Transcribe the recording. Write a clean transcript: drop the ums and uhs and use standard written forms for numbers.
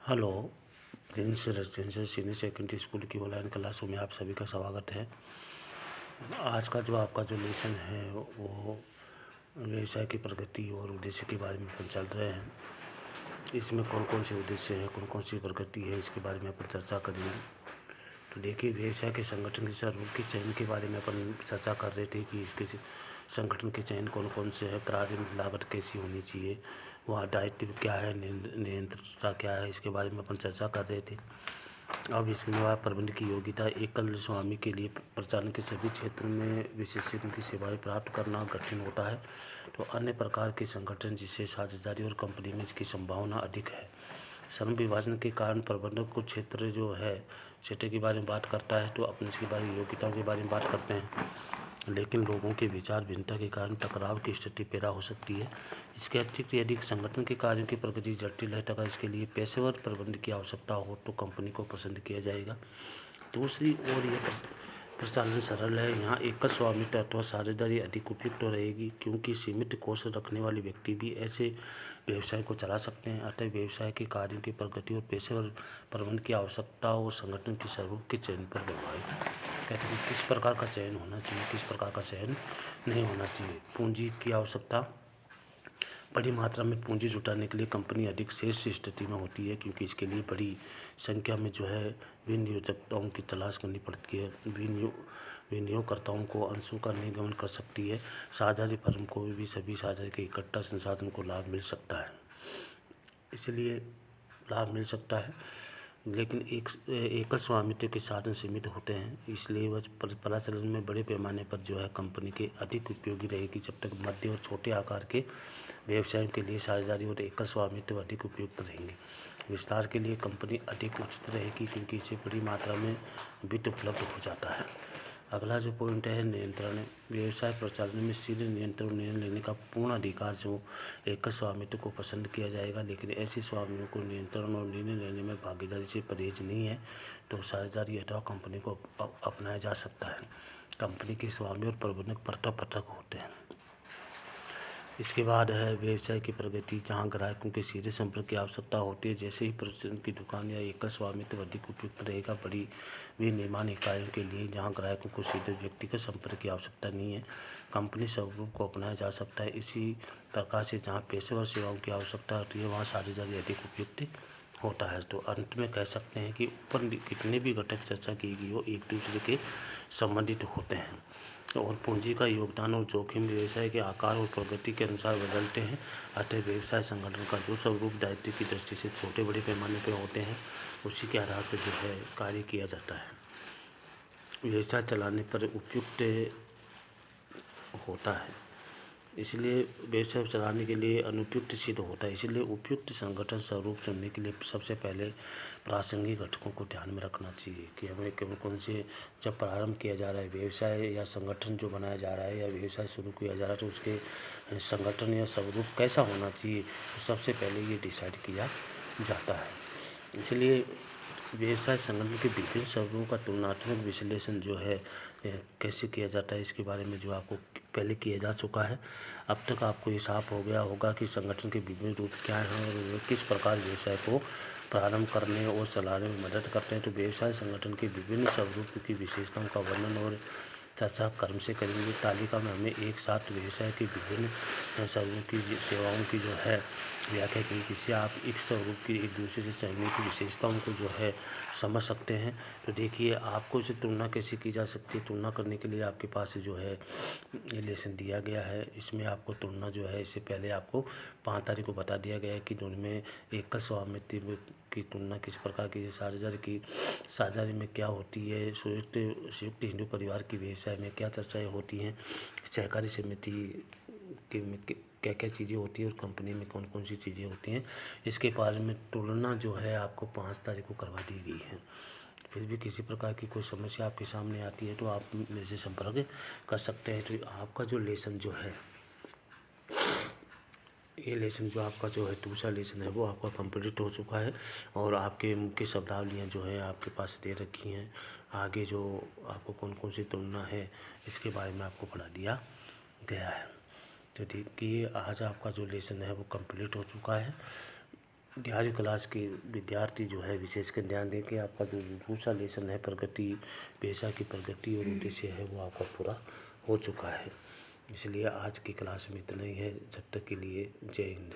Hello. Prince residential senior secondary school की online क्लासों में आप सभी का स्वागत है। आज का जो आपका जो लेसन है वो व्यवसाय की प्रगति और उद्देश्य के बारे में अपन चल रहे हैं। इसमें कौन कौन से उद्देश्य हैं, कौन कौन सी प्रगति है, इसके बारे में अपन चर्चा करेंगे। तो देखिए, व्यवसाय के संगठन के स्वरूप के चयन के बारे में अपन चर्चा कर रहे थे कि इसके संगठन के चयन कौन कौन से है, प्रारंभिक लागत कैसी होनी चाहिए, वहाँ दायित्व क्या है, नियंत्रणता क्या है, इसके बारे में अपन चर्चा कर रहे थे। अब इसके बाद प्रबंध की योग्यता, एकल स्वामी के लिए प्रचालन के सभी क्षेत्रों में विशेषज्ञों की सेवाएं प्राप्त करना कठिन होता है। तो अन्य प्रकार के संगठन जिससे साझेदारी और कंपनी में इसकी संभावना अधिक है। श्रम विभाजन के कारण प्रबंधक को क्षेत्र जो है क्षेत्र के बारे में बात करता है, तो अपन इसके बारे में योग्यताओं के बारे में बात करते हैं। लेकिन लोगों के विचार भिन्नता के कारण टकराव की स्थिति पैदा हो सकती है। इसके अतिरिक्त यदि संगठन के कार्यों की प्रगति जटिल है तथा इसके लिए पेशेवर प्रबंध की आवश्यकता हो तो कंपनी को पसंद किया जाएगा। दूसरी ओर यह प्रचालन सरल है। यहाँ एकल स्वामित्व अथवा साझेदारी अधिक उपयुक्त रहेगी, क्योंकि सीमित कोष रखने वाले व्यक्ति भी ऐसे व्यवसाय को चला सकते हैं। अतः व्यवसाय के कार्यों की प्रगति और पेशेवर प्रबंध की आवश्यकता और संगठन के स्वरूप के चयन पर प्रभावित कहते हैं। किस प्रकार का चयन होना चाहिए, किस प्रकार का चयन नहीं होना चाहिए। पूंजी की आवश्यकता, बड़ी मात्रा में पूंजी जुटाने के लिए कंपनी अधिक शेष स्थिति में होती है, क्योंकि इसके लिए बड़ी संख्या में जो है विनियोजकताओं की तलाश करनी पड़ती है। विनियोगकर्ताओं को अंशों का निर्गमन कर सकती है। साझेदारी फर्म को भी सभी साझेदारी के इकट्ठा संसाधन को लाभ मिल सकता है, इसलिए लाभ मिल सकता है। लेकिन एकल स्वामित्व के साधन सीमित होते हैं, इसलिए वह प्रचलन में बड़े पैमाने पर जो है कंपनी के अधिक उपयोगी रहेगी। जब तक मध्य और छोटे आकार के व्यवसायों के लिए साझेदारी और एकल स्वामित्व अधिक उपयुक्त रहेंगे। विस्तार के लिए कंपनी अधिक उचित रहेगी, क्योंकि इसे बड़ी मात्रा में वित्त उपलब्ध हो जाता है। अगला जो पॉइंट है नियंत्रण। व्यवसाय प्रचालन में सीधे नियंत्रण निर्णय लेने का पूर्ण अधिकार जो एकल स्वामित्व को पसंद किया जाएगा, लेकिन ऐसे स्वामियों को नियंत्रण और निर्णय लेने में भागीदारी से परहेज नहीं है तो साझेदारी अथवा कंपनी को अपनाया जा सकता है। कंपनी के स्वामी और प्रबंधक पृथक पृथक होते हैं। इसके बाद है व्यवसाय की प्रगति, जहां ग्राहकों के सीधे संपर्क की आवश्यकता होती है। जैसे ही प्रदर्शन की दुकान या एकल स्वामित्व अधिक उपयुक्त रहेगा बड़ी विनिर्माण इकाइयों के लिए, जहां ग्राहकों को सीधे व्यक्तिगत संपर्क की आवश्यकता नहीं है, कंपनी स्वरूप को अपनाया जा सकता है। इसी प्रकार से जहाँ पेशेवर सेवाओं की आवश्यकता होती है वहाँ साझेदारी अधिक उपयुक्त होता है। तो अंत में कह सकते हैं कि ऊपर कितने भी घटक चर्चा की गई हो, एक दूसरे के संबंधित होते हैं। और पूंजी का योगदान और जोखिम व्यवसाय के आकार और प्रगति के अनुसार बदलते हैं। अतः व्यवसाय संगठन का जो स्वरूप दायित्व की दृष्टि से छोटे बड़े पैमाने पर होते हैं, उसी के आधार पर जो है कार्य किया जाता है। व्यवसाय चलाने पर उपयुक्त होता है, इसलिए व्यवसाय चलाने के लिए अनुपयुक्त सिद्ध होता है। इसलिए उपयुक्त संगठन स्वरूप चुनने के लिए सबसे पहले प्रासंगिक घटकों को ध्यान में रखना चाहिए कि हमें कौन कौन से, जब प्रारंभ किया जा रहा है व्यवसाय या संगठन जो बनाया जा रहा है या व्यवसाय शुरू किया जा रहा है, तो उसके संगठन या स्वरूप कैसा होना चाहिए, तो सबसे पहले ये डिसाइड किया जाता है। इसलिए व्यवसाय संगठन के विभिन्न स्वरूपों का तुलनात्मक विश्लेषण जो है कैसे किया जाता है, इसके बारे में जो आपको पहले किया जा चुका है। अब तक आपको ये साफ हो गया होगा कि संगठन के विभिन्न रूप क्या हैं और वे किस प्रकार व्यवसाय को प्रारंभ करने और चलाने में मदद करते हैं। तो व्यवसाय संगठन के विभिन्न स्वरूपों की विशेषताओं का वर्णन और चर्चा क्रम से करेंगे। तालिका में हमें एक साथ व्यवसाय के विभिन्न स्वरूप की सेवाओं की जो है व्याख्या की, जिससे आप एक स्वरूप की एक दूसरे से चाहिए की विशेषताओं को जो है समझ सकते हैं। तो देखिए, आपको इसे तुलना कैसे की जा सकती है। तुलना करने के लिए आपके पास जो है ये लेसन दिया गया है। इसमें आपको तुलना जो है, इससे पहले आपको 5 तारीख को बता दिया गया है कि उनमें एकल स्वामित्व की तुलना किस प्रकार की, साझेदारी में क्या होती है, संयुक्त हिंदू परिवार की व्यवसाय में क्या चर्चाएं होती हैं, सहकारी समिति के में क्या क्या चीज़ें होती हैं और कंपनी में कौन कौन सी चीज़ें होती हैं, इसके बारे में तुलना जो है आपको 5 तारीख को करवा दी गई है। फिर भी किसी प्रकार की कोई समस्या आपके सामने आती है तो आप मेरे से संपर्क कर सकते हैं। तो आपका जो लेसन जो है, ये लेसन जो आपका जो है दूसरा लेसन है वो आपका कंप्लीट हो चुका है और आपके मुख्य शब्दावलियाँ जो है आपके पास दे रखी हैं। आगे जो आपको कौन कौन सी तुलना है इसके बारे में आपको पढ़ा दिया गया है। तो देखिए, आज आपका जो लेसन है वो कंप्लीट हो चुका है। 11वीं क्लास के विद्यार्थी जो है विशेषकर ध्यान दें कि आपका जो दूसरा लेसन है प्रगति, पेशा की प्रगति और उद्देश्य है वो आपका पूरा हो चुका है। इसलिए आज की क्लास में इतना ही है। जब तक के लिए जय हिंद।